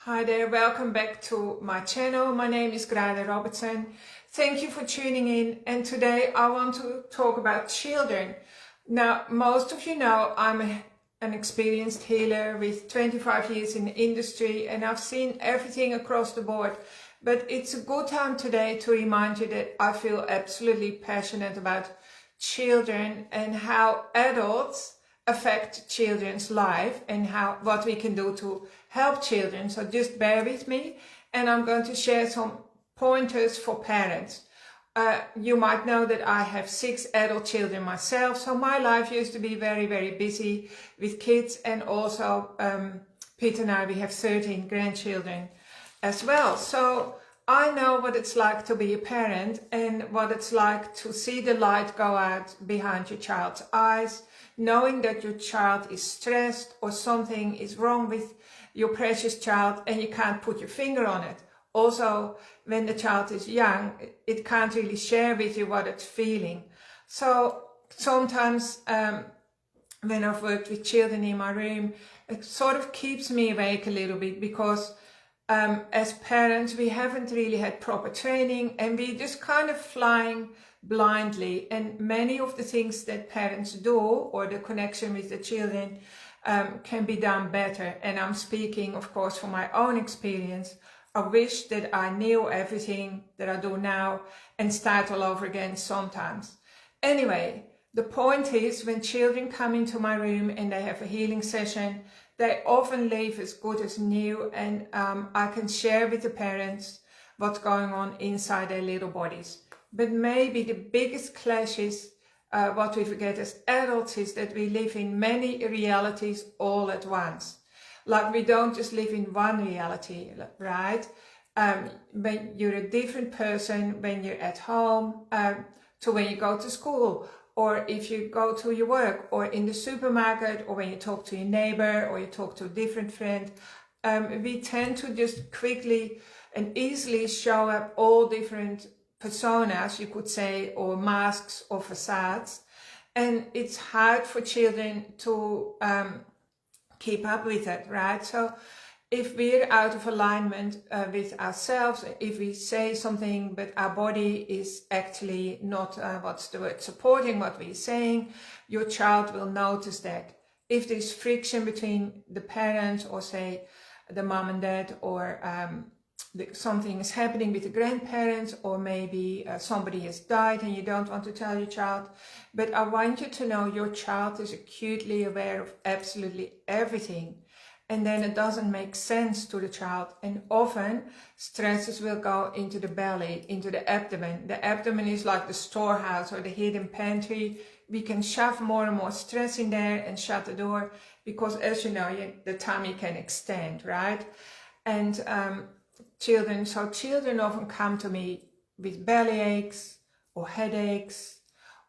Hi there, welcome back to my channel. My name is Grada Robertson. Thank you for tuning in, and today I want to talk about children. Now, most of you know I'm an experienced healer with 25 years in the industry, and I've seen everything across the board. But it's a good time today to remind you that I feel absolutely passionate about children and how adults affect children's life and what we can do to help children. So just bear with me, and I'm going to share some pointers for parents. You might know that I have 6 adult children myself, so my life used to be very, very busy with kids, and also Peter and I, we have 13 grandchildren as well. So I know what it's like to be a parent and what it's like to see the light go out behind your child's eyes, knowing that your child is stressed or something is wrong with your precious child and you can't put your finger on it. Also, when the child is young, it can't really share with you what it's feeling. So sometimes when I've worked with children in my room, it sort of keeps me awake a little bit, because as parents, we haven't really had proper training and we're just kind of flying blindly, and many of the things that parents do or the connection with the children can be done better. And I'm speaking, of course, from my own experience. I wish that I knew everything that I do now and start all over again sometimes. Anyway, the point is, when children come into my room and they have a healing session, they often leave as good as new, and I can share with the parents what's going on inside their little bodies. But maybe the biggest clash is what we forget as adults is that we live in many realities all at once. Like, we don't just live in one reality, right? When you're a different person when you're at home to when you go to school, or if you go to your work, or in the supermarket, or when you talk to your neighbor, or you talk to a different friend. We tend to just quickly and easily show up all different personas, you could say, or masks or facades. And it's hard for children to keep up with it, right? So if we're out of alignment with ourselves, if we say something but our body is actually not, supporting what we're saying, your child will notice that. If there's friction between the parents, or say the mom and dad, or something is happening with the grandparents, or maybe somebody has died and you don't want to tell your child, but I want you to know your child is acutely aware of absolutely everything. And then it doesn't make sense to the child. And often stresses will go into the belly, into the abdomen. The abdomen is like the storehouse or the hidden pantry. We can shove more and more stress in there and shut the door, because, as you know, the tummy can extend, right? And children often come to me with belly aches or headaches,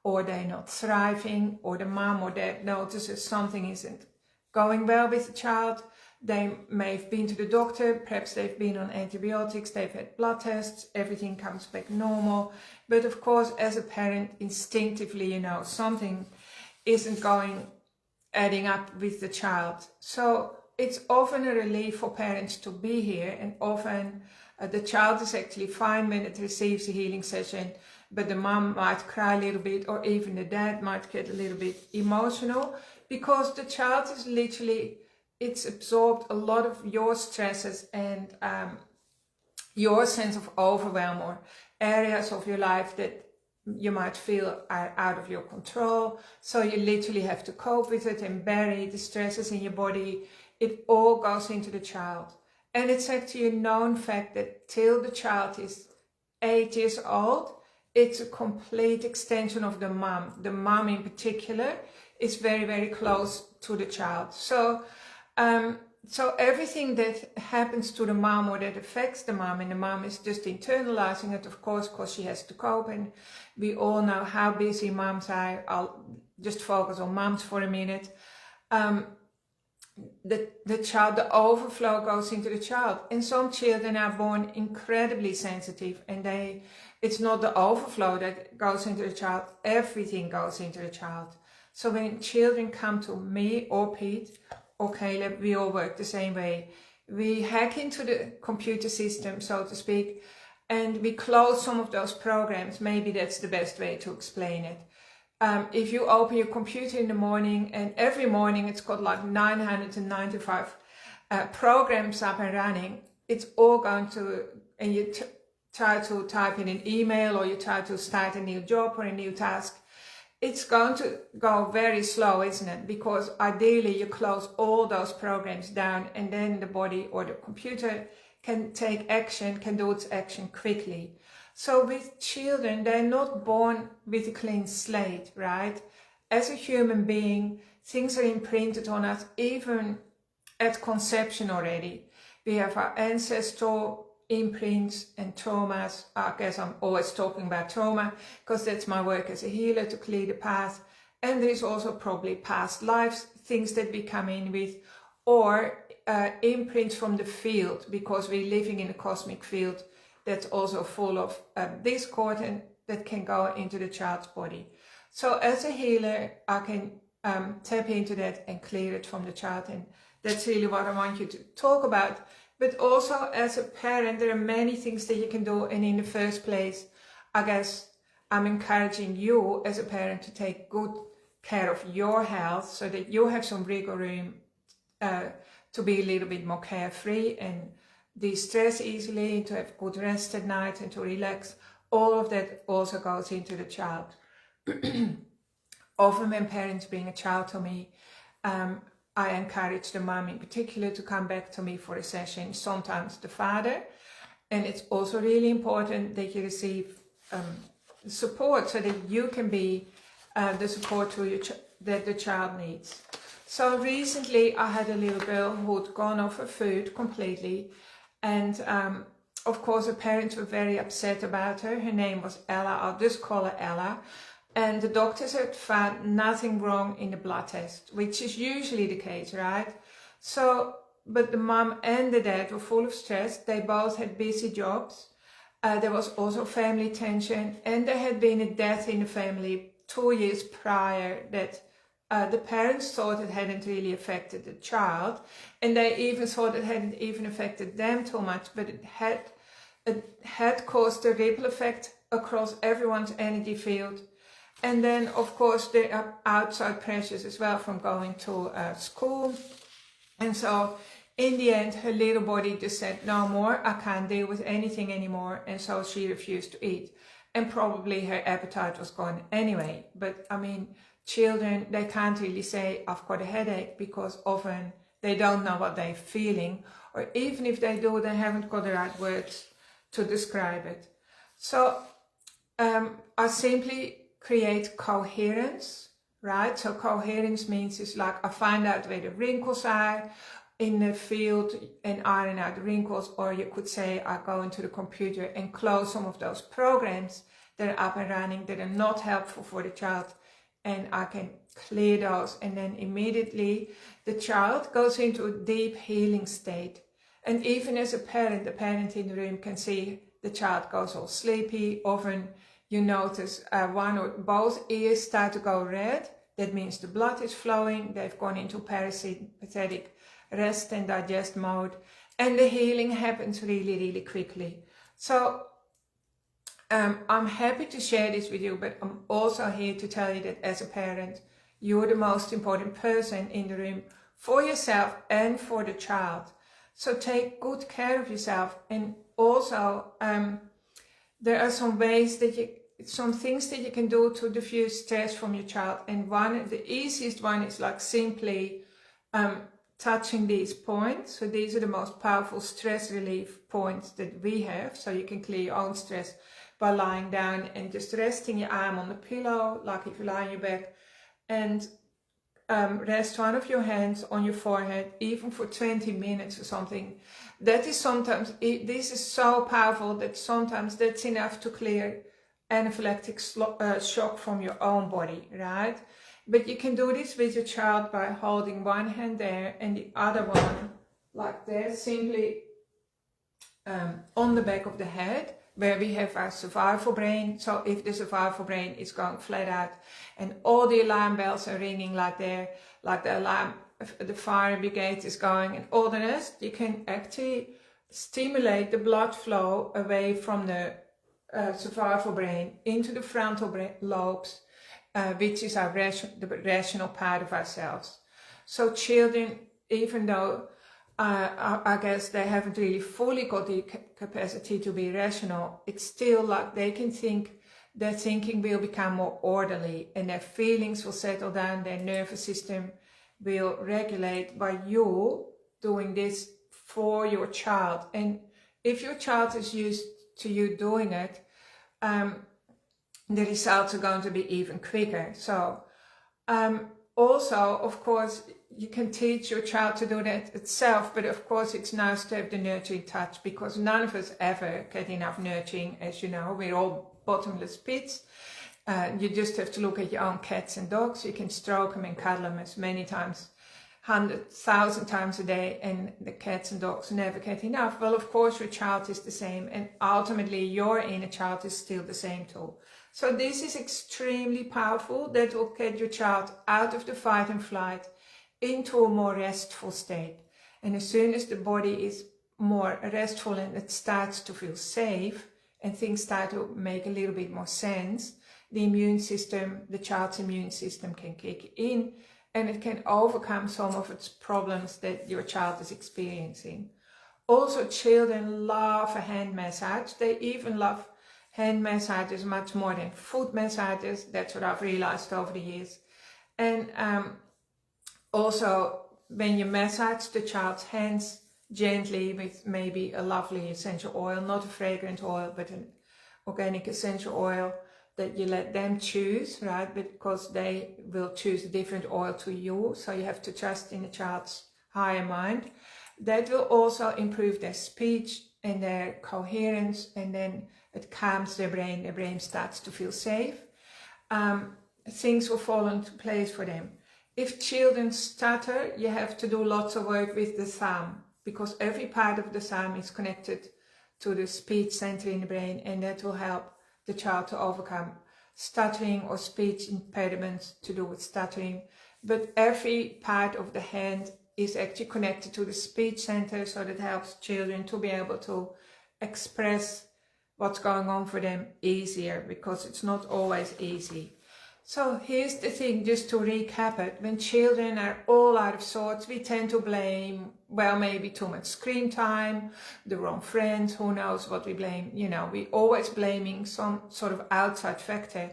or they're not thriving, or the mom or dad notices something isn't going well with the child. They may have been to the doctor, perhaps they've been on antibiotics, they've had blood tests, everything comes back normal. But of course, as a parent, instinctively, you know, something isn't adding up with the child. So it's often a relief for parents to be here, and often the child is actually fine when it receives a healing session, but the mom might cry a little bit, or even the dad might get a little bit emotional, because the child is literally, it's absorbed a lot of your stresses and your sense of overwhelm, or areas of your life that you might feel are out of your control. So you literally have to cope with it and bury the stresses in your body. It all goes into the child. And it's actually a known fact that till the child is 8 years old, it's a complete extension of the mom. The mom in particular is very, very close to the child. So everything that happens to the mom, or that affects the mom, and the mom is just internalizing it, of course, because she has to cope. And we all know how busy moms are. I'll just focus on moms for a minute. The child, the overflow goes into the child. And some children are born incredibly sensitive, and it's not the overflow that goes into the child, everything goes into the child. So when children come to me or Pete or Caleb, we all work the same way. we hack into the computer system, so to speak, and we close some of those programs. Maybe that's the best way to explain it. If you open your computer in the morning, and every morning it's got like 995 programs up and running, it's all going to, and you try to type in an email, or you try to start a new job or a new task, it's going to go very slow, isn't it? Because ideally you close all those programs down, and then the body or the computer can take action, can do its action quickly. So with children, they're not born with a clean slate, right? As a human being, things are imprinted on us even at conception already. We have our ancestral imprints and traumas. I guess I'm always talking about trauma because that's my work as a healer, to clear the path. And there's also probably past lives, things that we come in with, or imprints from the field, because we're living in a cosmic field that's also full of discord, and that can go into the child's body. So as a healer, I can tap into that and clear it from the child, and that's really what I want you to talk about. But also as a parent, there are many things that you can do, and in the first place, I guess I'm encouraging you as a parent to take good care of your health, so that you have some wiggle room to be a little bit more carefree and de-stress easily, to have good rest at night and to relax. All of that also goes into the child. Often when parents bring a child to me, I encourage the mom in particular to come back to me for a session, sometimes the father. And it's also really important that you receive support, so that you can be the support that the child needs. So recently I had a little girl who'd gone off her food completely, and of course her parents were very upset about her. Her name was Ella, I'll just call her Ella. And the doctors had found nothing wrong in the blood test, which is usually the case, right? So, but the mom and the dad were full of stress. They both had busy jobs. There was also family tension, and there had been a death in the family 2 years prior that the parents thought it hadn't really affected the child, and they even thought it hadn't even affected them too much, but it had caused a ripple effect across everyone's energy field. And then, of course, there are outside pressures as well from going to school. And so, in the end, her little body just said, no more, I can't deal with anything anymore. And so she refused to eat. And probably her appetite was gone anyway. But, I mean, children, they can't really say, I've got a headache, because often they don't know what they're feeling. Or even if they do, they haven't got the right words to describe it. So, I simply create coherence, right? So coherence means it's like I find out where the wrinkles are in the field and iron out the wrinkles, or you could say I go into the computer and close some of those programs that are up and running that are not helpful for the child, and I can clear those, and then immediately the child goes into a deep healing state. And even as a parent, the parent in the room can see the child goes all sleepy. Often you notice one or both ears start to go red. That means the blood is flowing. They've gone into parasympathetic rest and digest mode. And the healing happens really, really quickly. So I'm happy to share this with you, but I'm also here to tell you that as a parent, you're the most important person in the room for yourself and for the child. So take good care of yourself. And also, there are some ways some things that you can do to diffuse stress from your child. And the easiest one is like simply touching these points. So these are the most powerful stress relief points that we have. So you can clear your own stress by lying down and just resting your arm on the pillow, like if you lie on your back, and rest one of your hands on your forehead, even for 20 minutes or something. That is sometimes, this is so powerful that sometimes that's enough to clear anaphylactic shock from your own body, right? But you can do this with your child by holding one hand there and the other one like that, simply on the back of the head, where we have our survival brain. So if the survival brain is going flat out and all the alarm bells are ringing like the alarm the fire brigade is going and all the rest, you can actually stimulate the blood flow away from the survival brain into the frontal lobes, which is the rational part of ourselves. So children, even though I guess they haven't really fully got the capacity to be rational, it's still like they can think, their thinking will become more orderly and their feelings will settle down, their nervous system will regulate by you doing this for your child. And if your child is used to you doing it, the results are going to be even quicker. So also, of course, you can teach your child to do that itself, but of course it's nice to have the nurturing touch, because none of us ever get enough nurturing. As you know, we're all bottomless pits. You just have to look at your own cats and dogs. You can stroke them and cuddle them as many times, 100,000 times a day, and the cats and dogs never get enough. Well, of course your child is the same, and ultimately your inner child is still the same too. So this is extremely powerful. That will get your child out of the fight and flight into a more restful state. And as soon as the body is more restful and it starts to feel safe and things start to make a little bit more sense, the immune system, the child's immune system can kick in and it can overcome some of its problems that your child is experiencing. Also, children love a hand massage. They even love hand massages much more than foot massages. That's what I've realized over the years. And also, when you massage the child's hands gently with maybe a lovely essential oil, not a fragrant oil, but an organic essential oil that you let them choose, right? Because they will choose a different oil to you. So you have to trust in the child's higher mind. That will also improve their speech and their coherence, and then it calms their brain. Their brain starts to feel safe. Things will fall into place for them. If children stutter, you have to do lots of work with the thumb, because every part of the thumb is connected to the speech center in the brain, and that will help the child to overcome stuttering or speech impediments to do with stuttering. But every part of the hand is actually connected to the speech center, so that helps children to be able to express what's going on for them easier, because it's not always easy. So here's the thing, just to recap it, when children are all out of sorts, we tend to blame, well, maybe too much screen time, the wrong friends, who knows what we blame. You know, we always blaming some sort of outside factor.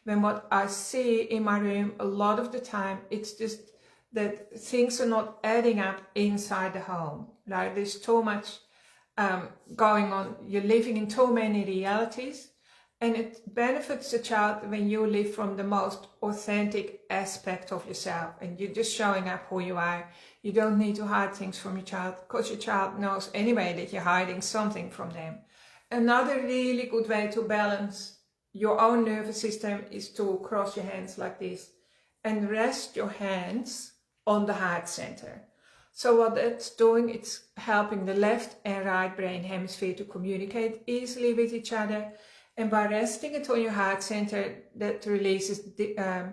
When what I see in my room a lot of the time, it's just that things are not adding up inside the home. Like there's too much going on. You're living in too many realities. And it benefits the child when you live from the most authentic aspect of yourself and you're just showing up who you are. You don't need to hide things from your child, because your child knows anyway that you're hiding something from them. Another really good way to balance your own nervous system is to cross your hands like this and rest your hands on the heart center. So what that's doing, it's helping the left and right brain hemisphere to communicate easily with each other. And by resting it on your heart center, that releases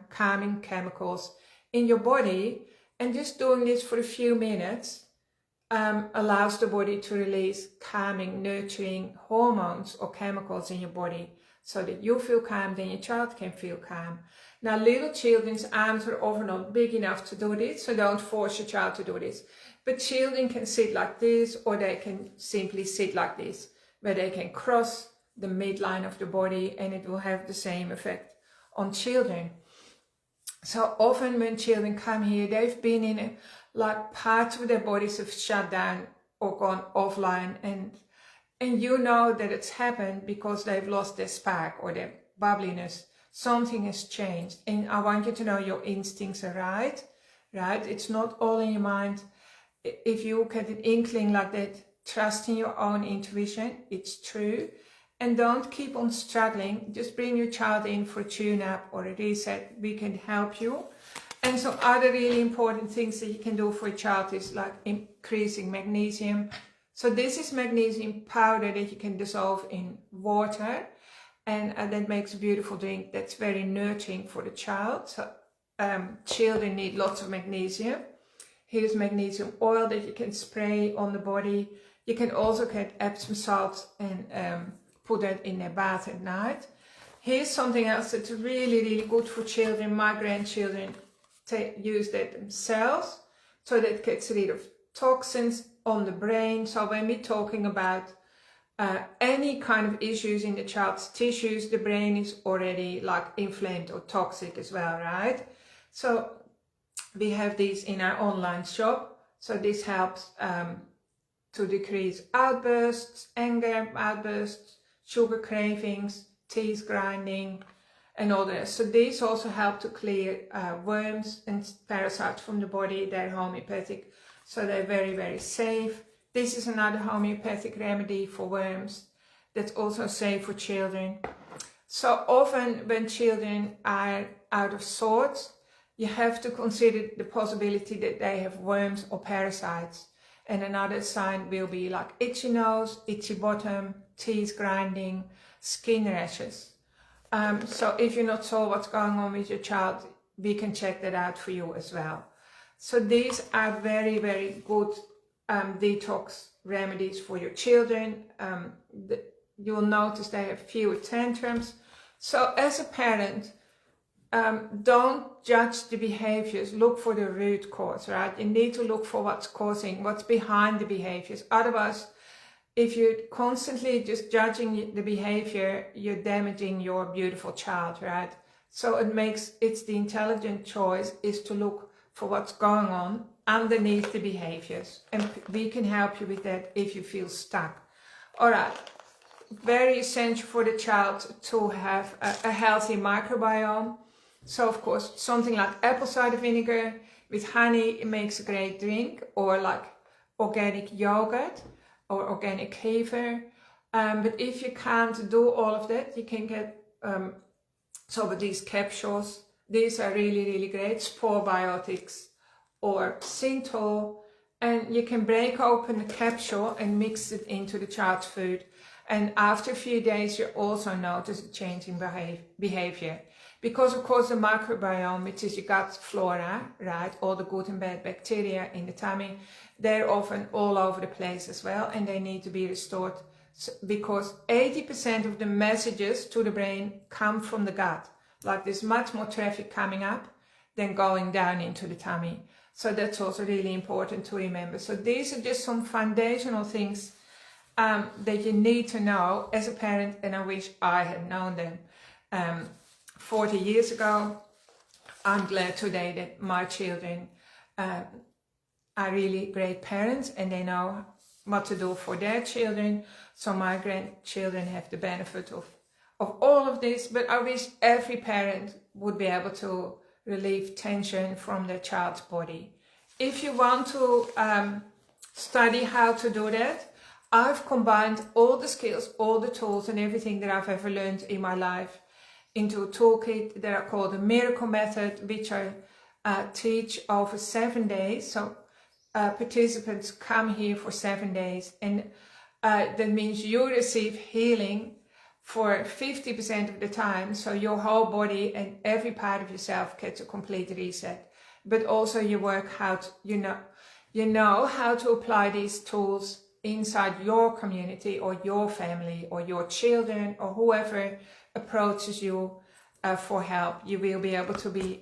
calming chemicals in your body. And just doing this for a few minutes allows the body to release calming, nurturing hormones or chemicals in your body, so that you feel calm, then your child can feel calm. Now, little children's arms are often not big enough to do this, so don't force your child to do this. But children can sit like this, or they can simply sit like this, where they can cross the midline of the body, and it will have the same effect on children. So often when children come here, they've been in like parts of their bodies have shut down or gone offline, and you know that it's happened because they've lost their spark or their bubbliness. Something has changed, and I want you to know your instincts are right? It's not all in your mind. If you get an inkling like that, trust in your own intuition, it's true. And don't keep on struggling. Just bring your child in for a tune-up or a reset. We can help you. And some other really important things that you can do for a child is like increasing magnesium. So this is magnesium powder that you can dissolve in water. And that makes a beautiful drink that's very nurturing for the child. So children need lots of magnesium. Here's magnesium oil that you can spray on the body. You can also get Epsom salt and put that in their bath at night. Here's something else that's really, really good for children. My grandchildren use that themselves, so that it gets rid of toxins on the brain. So when we're talking about any kind of issues in the child's tissues, the brain is already like inflamed or toxic as well, right? So we have these in our online shop. So this helps to decrease outbursts, anger outbursts, sugar cravings, teeth grinding, and all that. So these also help to clear worms and parasites from the body. They're homeopathic, so they're very, very safe. This is another homeopathic remedy for worms that's also safe for children. So often when children are out of sorts, you have to consider the possibility that they have worms or parasites. And another sign will be like itchy nose, itchy bottom, teeth grinding, skin rashes. So if you're not sure what's going on with your child, we can check that out for you as well. So these are very, very good detox remedies for your children. You'll notice they have fewer tantrums. So as a parent, don't judge the behaviors, look for the root cause, right? You need to look for what's behind the behaviors. Otherwise, if you're constantly just judging the behavior, you're damaging your beautiful child, right? So it's the intelligent choice is to look for what's going on underneath the behaviors. And we can help you with that if you feel stuck. All right. Very essential for the child to have a healthy microbiome. So of course, something like apple cider vinegar with honey, it makes a great drink, or like organic yogurt or organic kefir. But if you can't do all of that, you can get some of these capsules. These are really, really great, spore biotics or Synthol, and you can break open the capsule and mix it into the child's food. And after a few days, you also notice a change in behavior. Because of course the microbiome, which is your gut flora, right, all the good and bad bacteria in the tummy, they're often all over the place as well, and they need to be restored, because 80% of the messages to the brain come from the gut. Like there's much more traffic coming up than going down into the tummy. So that's also really important to remember. So these are just some foundational things that you need to know as a parent, and I wish I had known them 40 years ago. I'm glad today that my children are really great parents, and they know what to do for their children. So my grandchildren have the benefit of all of this, but I wish every parent would be able to relieve tension from their child's body. If you want to study how to do that, I've combined all the skills, all the tools and everything that I've ever learned in my life into a toolkit that I call the Miracle Method, which I teach over 7 days. So participants come here for 7 days, and that means you receive healing for 50% of the time. So your whole body and every part of yourself gets a complete reset. But also you work out, you know how to apply these tools inside your community or your family or your children or whoever approaches you for help. You will be able to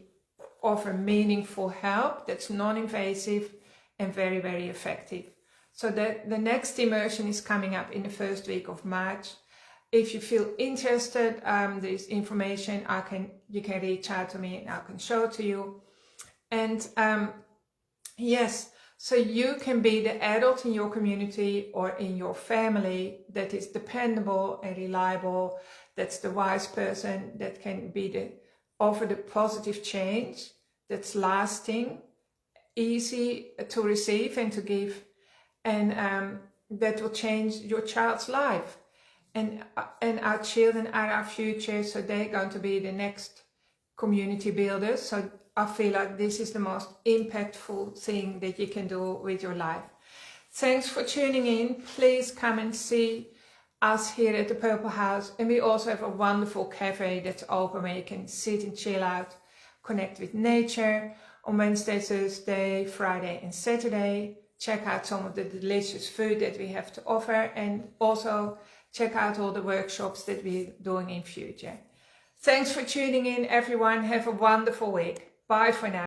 offer meaningful help that's non-invasive and very, very effective. So the next immersion is coming up in the first week of March. If you feel interested, there's information you can reach out to me and I can show it to you. And yes, so you can be the adult in your community or in your family that is dependable and reliable, that's the wise person, that can offer the positive change that's lasting, easy to receive and to give, and that will change your child's life. And our children are our future, so they're going to be the next community builders. So I feel like this is the most impactful thing that you can do with your life. Thanks for tuning in. Please come and see us here at the Purple House. And we also have a wonderful cafe that's open where you can sit and chill out, connect with nature. on Wednesday, Thursday, Friday and Saturday. Check out some of the delicious food that we have to offer, and also check out all the workshops that we're doing in future. Thanks for tuning in, everyone. Have a wonderful week. Bye for now.